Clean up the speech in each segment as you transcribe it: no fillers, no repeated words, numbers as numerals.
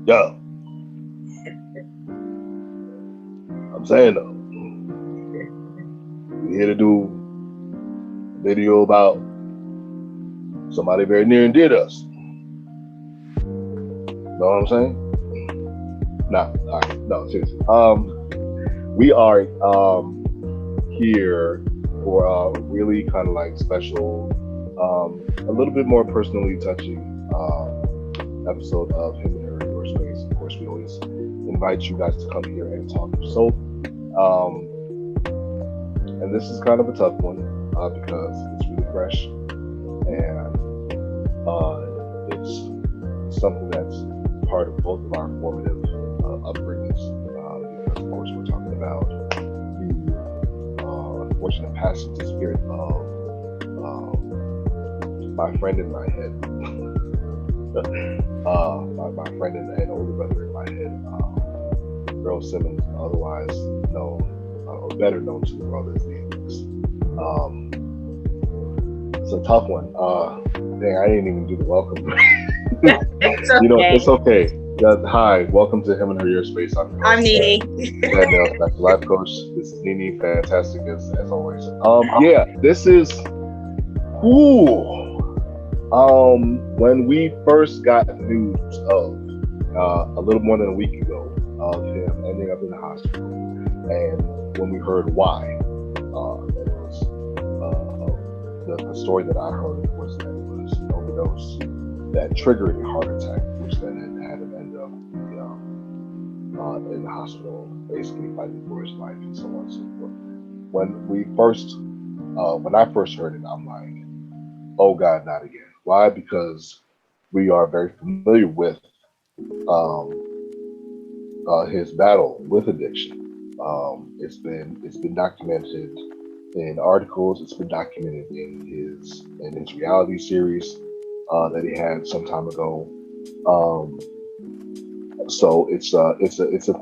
Yeah, I'm saying though, we're here to do a video about somebody very near and dear to us. Know what I'm saying? Nah, all right, no, seriously. We are here for a really kind of like special, a little bit more personally touching episode of Him and Her YourSpace. Of course, we always invite you guys to come here and talk your soul. And this is kind of a tough one because it's really fresh and it's something that's part of both of our formative upbringings. Because of course we're talking about the unfortunate passing to spirit of my friend in my head, my friend and older brother in my head, Earl Simmons, otherwise known or better known to the world as DMX. It's a tough one. Dang, I didn't even do the welcome. It's okay. You know, it's okay. Hi, welcome to Him and Her YourSpace. I'm Nene. That's life coach. This is Nene. Fantastic as always. Yeah, this is when we first got news of a little more than a week ago of him ending up in the hospital, and when we heard why, it was the story that I heard was that it was an overdose that triggered a heart attack, which then had him end up in the hospital, basically fighting for his life and so on and so forth. When I first heard it, I'm like, oh God, not again. Why? Because we are very familiar with his battle with addiction. It's been documented in articles. It's been documented in his reality series that he had some time ago. So it's a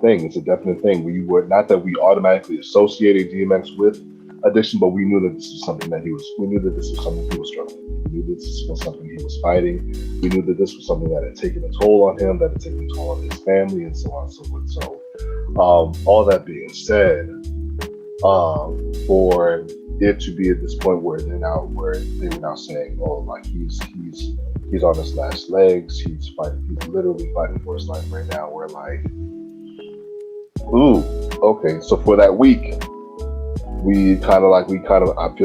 thing. It's a definite thing. We were not that we automatically associated DMX with addiction, but we knew that this was something that he was. We knew that this was something he was struggling with. We knew that this was something he was fighting. We knew that this was something that had taken a toll on him, that had taken a toll on his family, and so on and so forth. So, all that being said, for it to be at this point where they were now saying, oh, like he's on his last legs, he's literally fighting for his life right now. We're like, ooh, okay. So for that week, I feel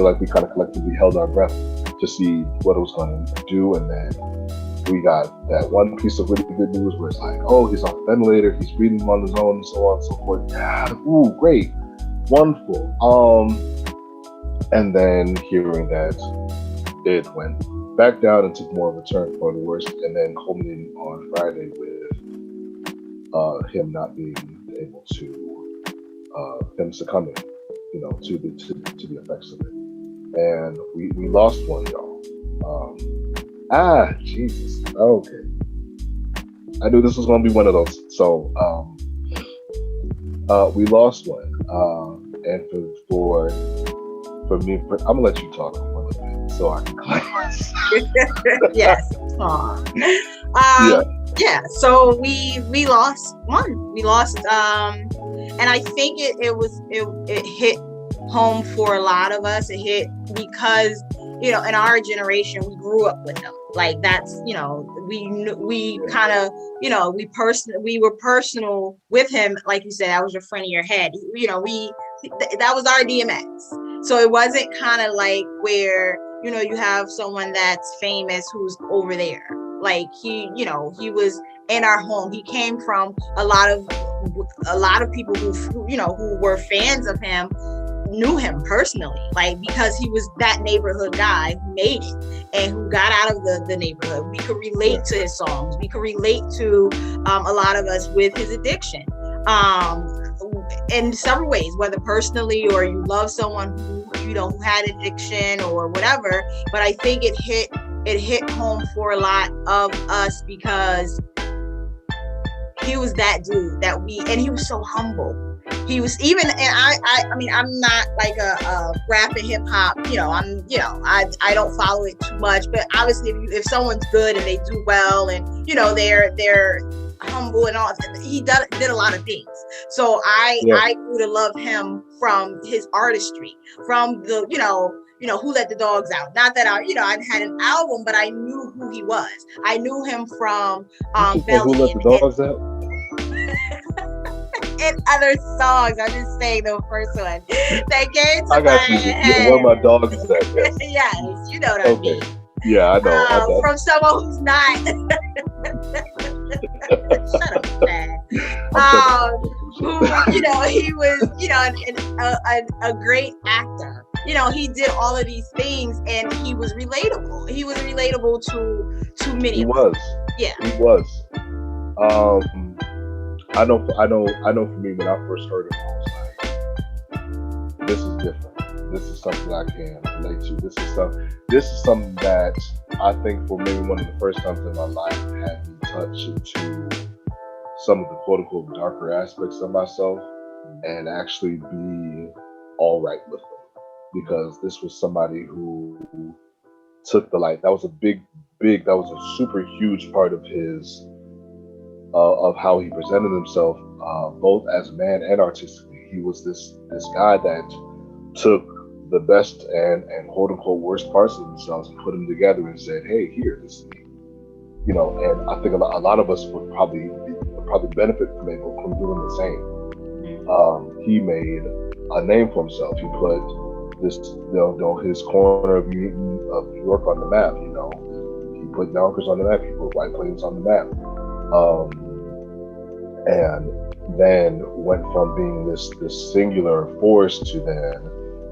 like we collectively held our breath to see what it was going to do, and then we got that one piece of really good news where it's like, oh, he's on the ventilator, he's breathing on his own, and so on and so forth. Yeah, ooh, great, wonderful. And then hearing that it went back down and took more of a turn for the worse, and then culminating on Friday with him not being able to, him succumbing, to the effects of it. And we lost one, y'all. Jesus. Okay. I knew this was going to be one of those. So, we lost one. And for me, I'm gonna let you talk for a little bit so I can claim myself. Yes. Yeah. So we lost one. We lost, and I think it hit home for a lot of us. It hit because in our generation we grew up with him. Like that's we kind of we were personal with him. Like you said, that was your friend in your head. That was our DMX. So it wasn't kind of like where, you have someone that's famous who's over there. Like he was in our home. He came from a lot of people who were fans of him, knew him personally, like because he was that neighborhood guy who made it and who got out of the neighborhood. We could relate to his songs. We could relate to a lot of us with his addiction. In several ways, whether personally or you love someone who had addiction or whatever. But I think it hit home for a lot of us because he was that dude and he was so humble. He was even, and I mean, I'm not like a rap and hip hop, I don't follow it too much, but obviously if someone's good and they do well and, they're humble and all. He did a lot of things. So I grew to love him from his artistry, from the, Who Let the Dogs Out. Not that I had an album, but I knew who he was. I knew him from Belly. Who Let the Dogs Out? And other songs. I'm just saying the first one that came to I got you. head. Where my dog is at? Yes. Yes, you know what I mean. Yeah, I know. From someone who's not. Shut up, man. Who, he was, a great actor. He did all of these things, and he was relatable. He was relatable to many. He was. Yeah. He was. I know. For me, when I first heard him, I was like, "This is different. This is something I can relate to. This is something that I think, for maybe one of the first times in my life, had me touch into some of the quote unquote darker aspects of myself, and actually be all right with them. Because this was somebody who took the light. That was that was a super huge part of his." Of how he presented himself, both as a man and artistically. He was this guy that took the best and quote unquote worst parts of themselves and put them together and said, "Hey, here, this is me." And I think a lot of us would probably benefit from doing the same. He made a name for himself. He put this, his corner of New York on the map. He put Yonkers on the map. He put White Plains on the map. And then went from being this singular force to then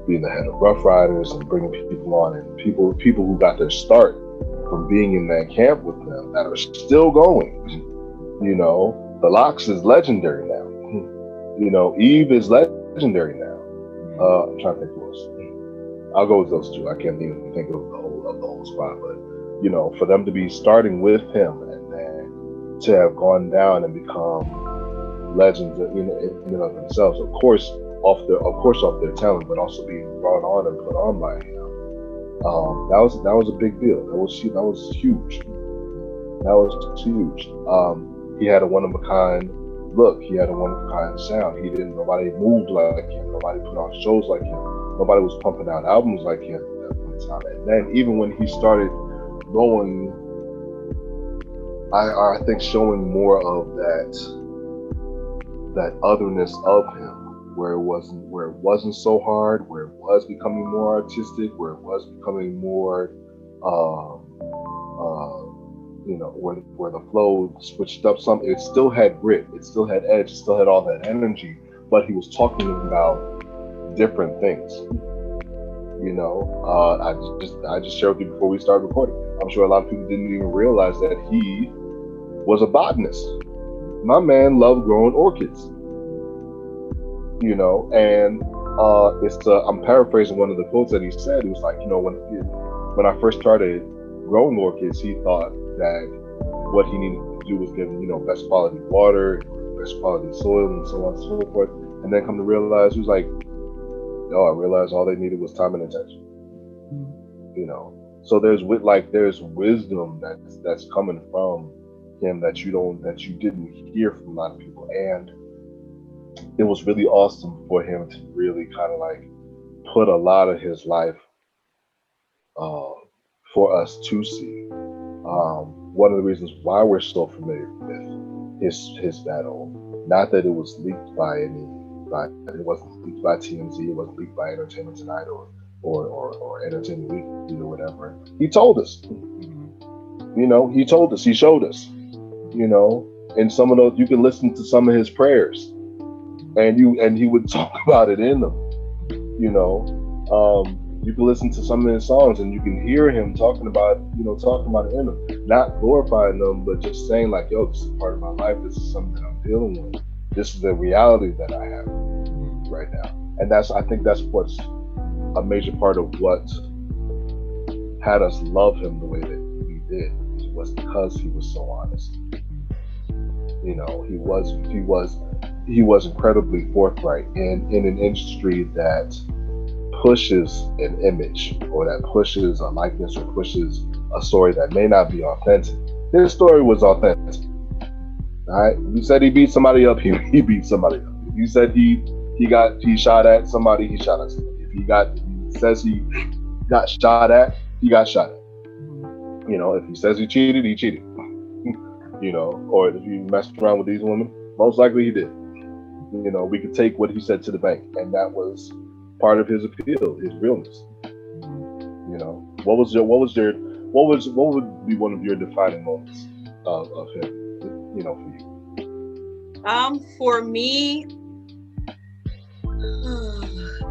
being the head of Rough Riders and bringing people on, and people who got their start from being in that camp with them that are still going. The Lox is legendary now. Eve is legendary now. I'm trying to think who else. I'll go with those two. I can't even think of the whole squad, but for them to be starting with him and then to have gone down and become legends in and of themselves, of course off their talent, but also being brought on and put on by him. That was a big deal. That was huge. That was huge. He had a one of a kind look. He had a one of a kind sound. Nobody moved like him. Nobody put on shows like him. Nobody was pumping out albums like him at one time. And then even when he started going, I think showing more of that otherness of him, where it wasn't so hard, where it was becoming more artistic, where it was becoming more where the flow switched up some. It still had grit, it still had edge, it still had all that energy, but he was talking about different things. I just shared with you before we started recording. I'm sure a lot of people didn't even realize that he was a botanist. My man loved growing orchids. And I'm paraphrasing one of the quotes that he said. He was like, when I first started growing orchids, he thought that what he needed to do was give them, best quality water, best quality soil, and so on and so forth. And then come to realize, he was like, I realized all they needed was time and attention. So there's wisdom that's coming from him that you didn't hear from a lot of people. And it was really awesome for him to really kind of like put a lot of his life for us to see. One of the reasons why we're so familiar with his battle, not that it was leaked it wasn't leaked by TMZ, it wasn't leaked by Entertainment Tonight or Entertainment Weekly or whatever. He told us. He told us, he showed us. And some of those, you can listen to some of his prayers, and he would talk about it in them. You can listen to some of his songs, and you can hear him talking about it in them, not glorifying them, but just saying like, "Yo, this is part of my life. This is something that I'm dealing with. This is the reality that I have right now." And I think that's what's a major part of what had us love him the way that we did, was because he was so honest. He was incredibly forthright in an industry that pushes an image, or that pushes a likeness, or pushes a story that may not be authentic. His story was authentic. All right. If you said he beat somebody up, he beat somebody up. If you said he shot at somebody, he shot at somebody. If he says he got shot at, he got shot at. If he says he cheated, he cheated. Or if he messed around with these women, most likely he did. We could take what he said to the bank, and that was part of his appeal, his realness. What would be one of your defining moments of him, for you? For me,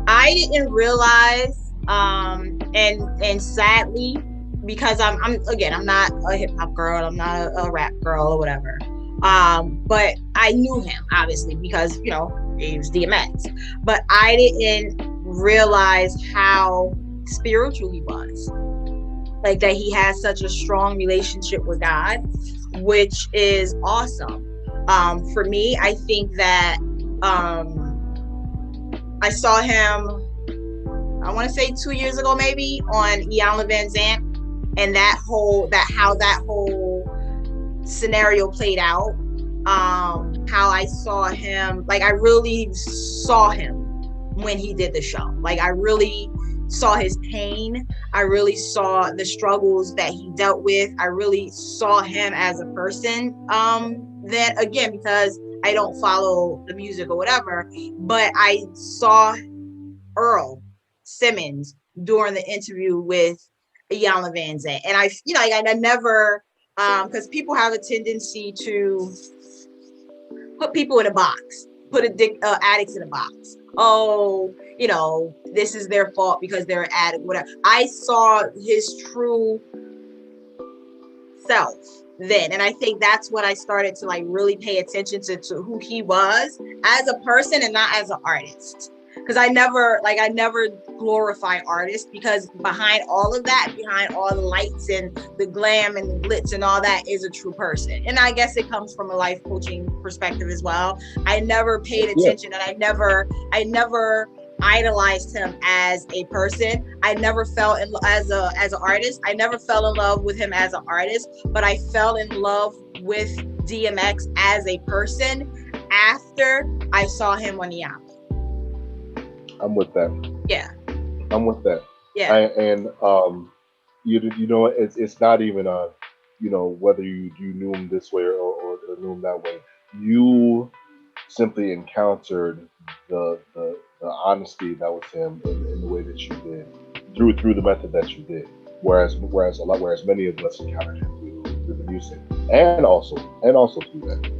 I didn't realize, and sadly, because I'm not a hip hop girl, I'm not a rap girl or whatever. But I knew him obviously because he was DMX. But I didn't realize how spiritual he was. Like that he has such a strong relationship with God, which is awesome. For me, I think that I saw him, I want to say 2 years ago, maybe on Iyanla Vanzant, and how that whole scenario played out. How I saw him, like I really saw him when he did the show. Like I really saw his pain. I really saw the struggles that he dealt with. I really saw him as a person. Then again, because I don't follow the music or whatever, but I saw Earl Simmons during the interview with Iyanla Vanzant, and I never, because people have a tendency to put people in a box, put addicts in a box. Oh, this is their fault because they're an addict, whatever. I saw his true self then, and I think that's when I started to like really pay attention to who he was as a person and not as an artist. Because I never glorify artists, because behind all of that, behind all the lights and the glam and the glitz and all that, is a true person. And I guess it comes from a life coaching perspective as well. I never paid attention, and I never idolized him as a person. I never fell in as an artist. I never fell in love with him as an artist, but I fell in love with DMX as a person after I saw him on Yam. I'm with that. Yeah. I'm with that. Yeah. It's not even whether you knew him this way or knew him that way. You simply encountered the honesty that was him in the way that you did through the method that you did. Whereas many of us encountered him through the music and also through that.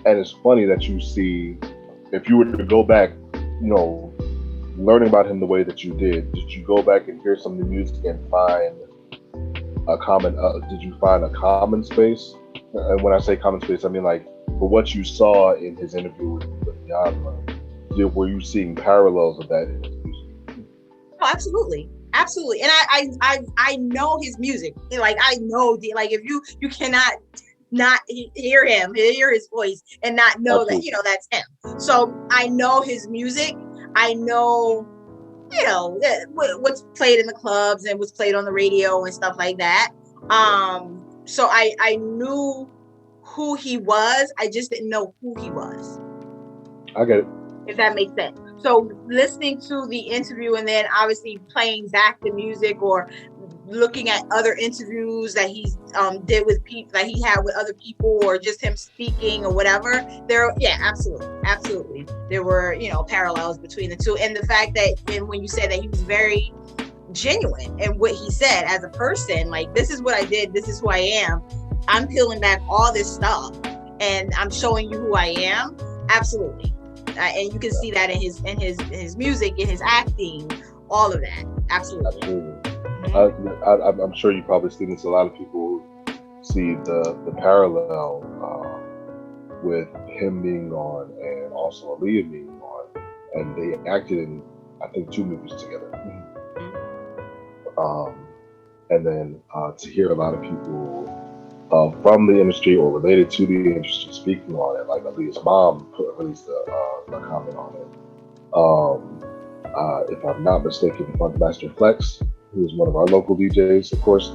And it's funny that you see, if you were to go back, learning about him the way that you did you go back and hear some of the music and find a common? Did you find a common space? And when I say common space, I mean like for what you saw in his interview with Iyanla, were you seeing parallels of that in his music? Oh, absolutely. And I know his music. Like I know like if you cannot not hear his voice and not know absolutely. That that's him. So I know his music. I know what's played in the clubs and what's played on the radio and stuff like that. So I knew who he was. I just didn't know who he was. I get it. If that makes sense. So listening to the interview and then obviously playing back the music or looking at other interviews that he did with people that he had with other people, or just him speaking or whatever, absolutely there were parallels between the two. And the fact that when you said that he was very genuine in what he said as a person, like, this is what I did, this is who I am, I'm peeling back all this stuff and I'm showing you who I am. Absolutely. And you can see that in his music, in his acting, all of that. Absolutely. I'm sure you've probably seen this. A lot of people see the parallel with him being on and also Aaliyah being on, and they acted in, I think, 2 movies together. And then to hear a lot of people from the industry or related to the industry speaking on it, like Aaliyah's mom released a comment on it. If I'm not mistaken, Funkmaster Flex, who is one of our local DJs, of course,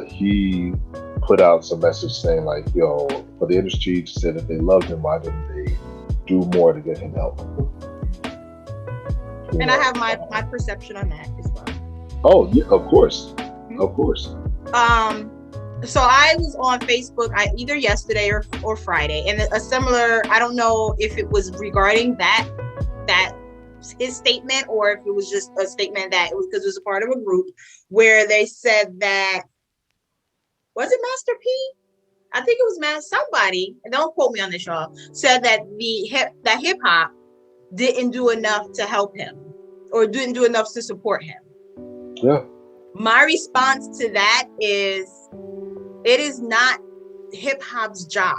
he put out some message saying like, yo, for the industry to say that they loved him, why didn't they do more to get him help? And I have my perception on that as well. Oh yeah, of course. Of course. So I was on Facebook either yesterday or Friday, and a similar, I don't know if it was regarding that his statement, or if it was just a statement that it was because it was a part of a group where they said that, was it Master P? I think it was somebody, and don't quote me on this, y'all, said that that hip hop didn't do enough to help him, or didn't do enough to support him. Yeah. My response to that is, it is not hip hop's job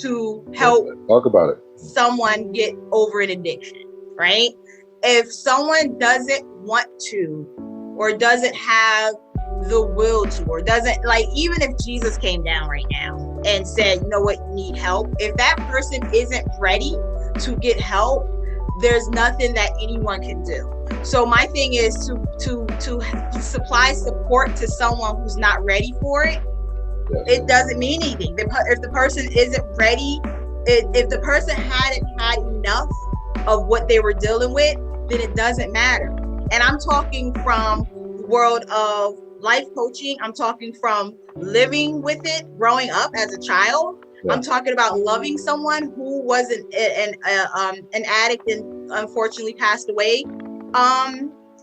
to help talk about it. Someone get over an addiction, right? If someone doesn't want to, or doesn't have the will to, or doesn't, like, even if Jesus came down right now and said, you know what, you need help, if that person isn't ready to get help, there's nothing that anyone can do. So my thing is to supply support to someone who's not ready for it. Yes. It doesn't mean anything. If the person isn't ready, if the person hadn't had enough of what they were dealing with, then it doesn't matter. And I'm talking from the world of life coaching. I'm talking from living with it, growing up as a child. Yeah. I'm talking about loving someone who was an addict and unfortunately passed away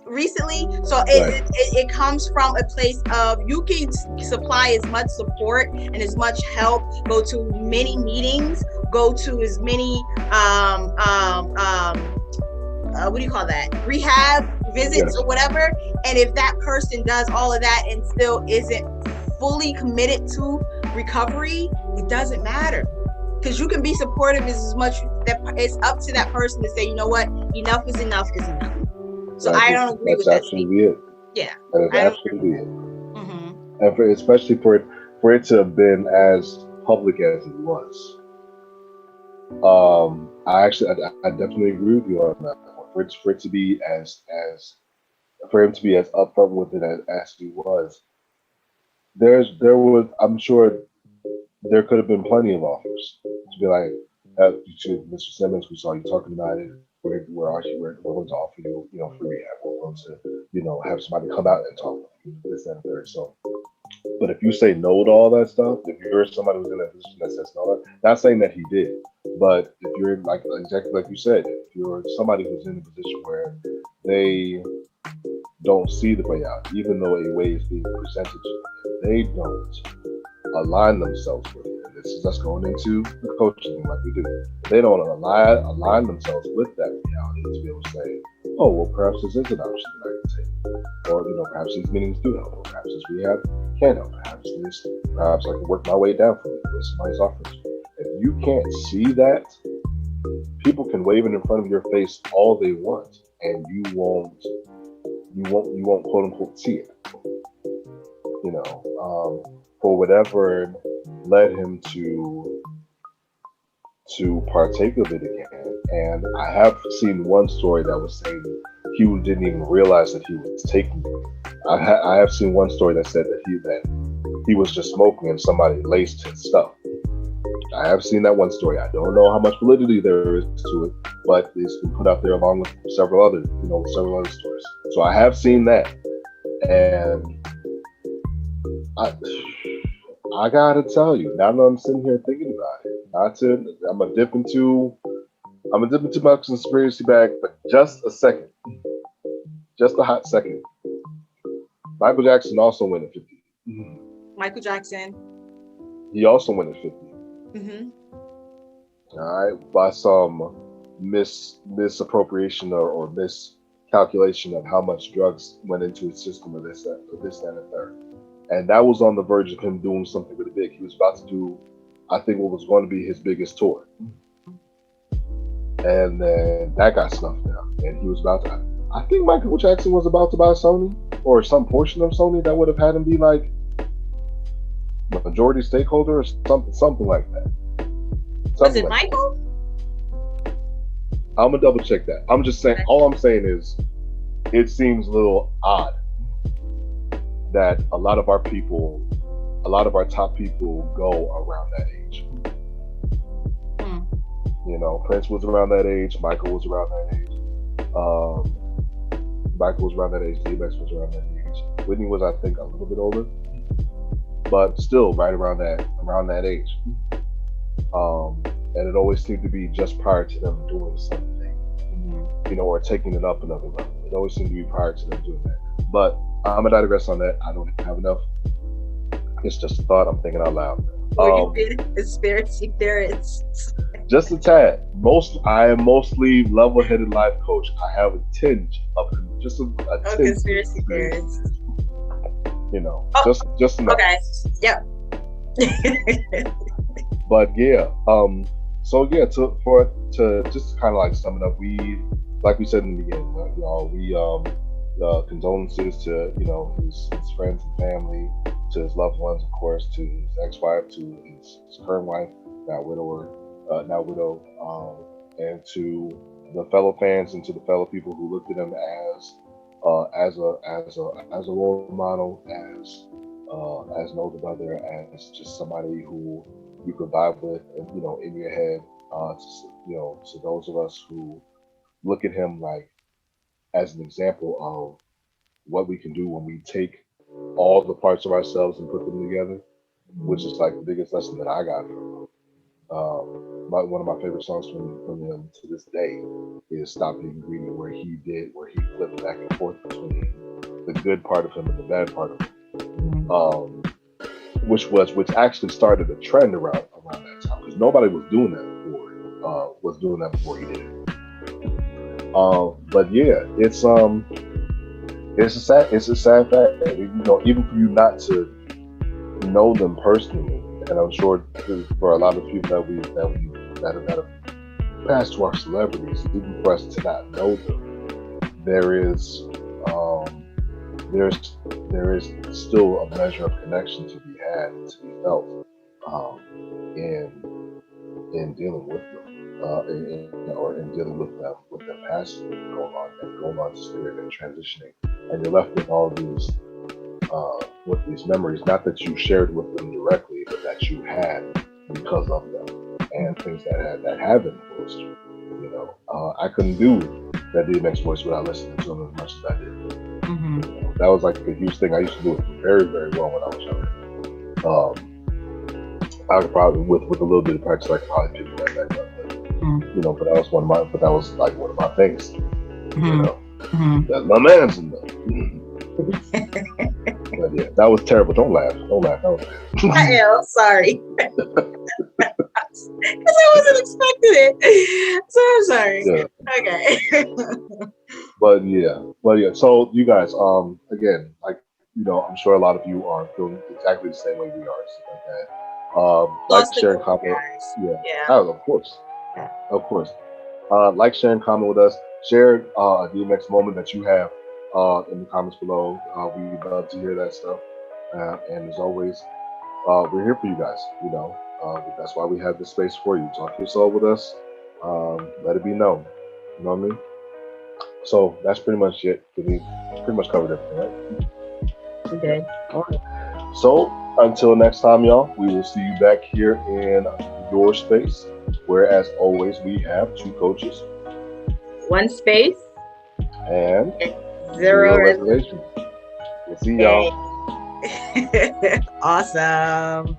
recently. So it comes from a place of, you can supply as much support and as much help, go to many meetings, go to as many what do you call that, rehab visits, or whatever, and if that person does all of that and still isn't fully committed to recovery, it doesn't matter, because you can be supportive as much, that it's up to that person to say, you know what, enough is enough is enough. So I don't agree with that. That's absolutely it. Yeah, that is absolutely it. Mm-hmm. And especially for it to have been as public as it was. I definitely agree with you on that. For it to be for him to be as upfront with it as he was, I'm sure there could have been plenty of offers to be like, to Mr. Simmons, we saw you talking about it. We're going to offer you, free rehab. We're going to, have somebody come out and talk with you, this, that, and third. So, but if you say no to all that stuff, if you're somebody who's in a position that says no, not saying that he did, but if you're exactly like you said, if you're somebody who's in a position where they don't see the way out, even though a way is being presented to them, they don't align themselves with it. This is us going into the coaching like we do. They don't align themselves with that reality to be able to say, oh, well, perhaps this is an option that I can take. Or, perhaps these meetings do help. Or perhaps this rehab can help. Perhaps I can work my way down from it with somebody's offering. If you can't see that, people can wave it in front of your face all they want, and you won't quote unquote see it. For whatever led him to partake of it again. And I have seen one story that was saying he didn't even realize that he was taking it. I have seen one story that said that he was just smoking and somebody laced his stuff. I have seen that one story. I don't know how much validity there is to it, but it's been put out there along with several other stories. So I have seen that, and I gotta tell you, now that I'm sitting here thinking about it, I'm gonna dip into my conspiracy bag for just a second, just a hot second. Michael Jackson also went at 50. Michael Jackson. He also went at 50. Mm-hmm. All right, by some misappropriation or miscalculation of how much drugs went into his system, or this, that, and the third. And that was on the verge of him doing something really big. He was about to do, I think, what was going to be his biggest tour. And then that got snuffed down. And he was about to, I think Michael Jackson was about to buy Sony, or some portion of Sony that would have had him be like majority stakeholder or something like that. Was it Michael? I'm gonna double check that. I'm just saying, all I'm saying is it seems a little odd that a lot of our people a lot of our top people go around that age. Hmm. You know, Prince was around that age. Michael was around that age. Michael was around that age. DMX was around that age. Whitney was, I think, a little bit older, but still right around that age. And it always seemed to be just prior to them doing something, you know, or taking it up another level. It always seemed to be prior to them doing that. But I'm gonna digress on that. I don't have enough. It's just a thought. I'm thinking out loud. Or you did conspiracy theorists. Just a tad. I am mostly level-headed life coach. I have a tinge of just a tinge Conspiracy theorists. You know, just enough. Okay. Yep. But yeah, so yeah, to just kind of like sum it up, like we said in the beginning, condolences to his friends and family, to his loved ones, of course, to his ex-wife, to his current wife, now widow, and to the fellow fans and to the fellow people who looked at him as a role model, as an older brother, as just somebody who you could vibe with, in your head. To those of us who look at him like as an example of what we can do when we take all the parts of ourselves and put them together, which is like the biggest lesson that I got from him. One of my favorite songs from him to this day is "Stop Being Greedy," where he flipped back and forth between the good part of him and the bad part of him. Which actually started a trend around that time, because nobody was doing that before he did it. But yeah, it's a sad fact. Even for you not to know them personally, and I'm sure for a lot of people that have passed to our celebrities, even for us to not know them, there is still a measure of connection to be had and to be felt in dealing with them, or in dealing with them passing, going on to spirit and transitioning, and you're left with all these memories, not that you shared with them directly, but that you had because of them, and things that have influenced you. I couldn't do that DMX voice without listening to him as much as I did. That was like a huge thing. I used to do it very, very well when I was younger. I could probably, with a little bit of practice, I could probably pick that back up. But that was one of my things. That my man's in there. But yeah, that was terrible. Don't laugh. That was bad. I am sorry. Because I wasn't expecting it. So I'm sorry. Yeah. Okay. But yeah. So you guys, again, I'm sure a lot of you are feeling exactly the same way we are. Like, share, and comment. Yeah. Oh, of course. Yeah. Of course. Like, share, and comment with us. Share a DMX moment that you have in the comments below. We'd love to hear that stuff. And as always, we're here for you guys. That's why we have this space for you. Talk your soul with us. Let it be known. You know what I mean? So that's pretty much it. We pretty much covered everything, right? We did. All right. So until next time, y'all, we will see you back here in your space, where, as always, we have 2 coaches, 1 space, and 0 reservations. We'll see y'all. Awesome.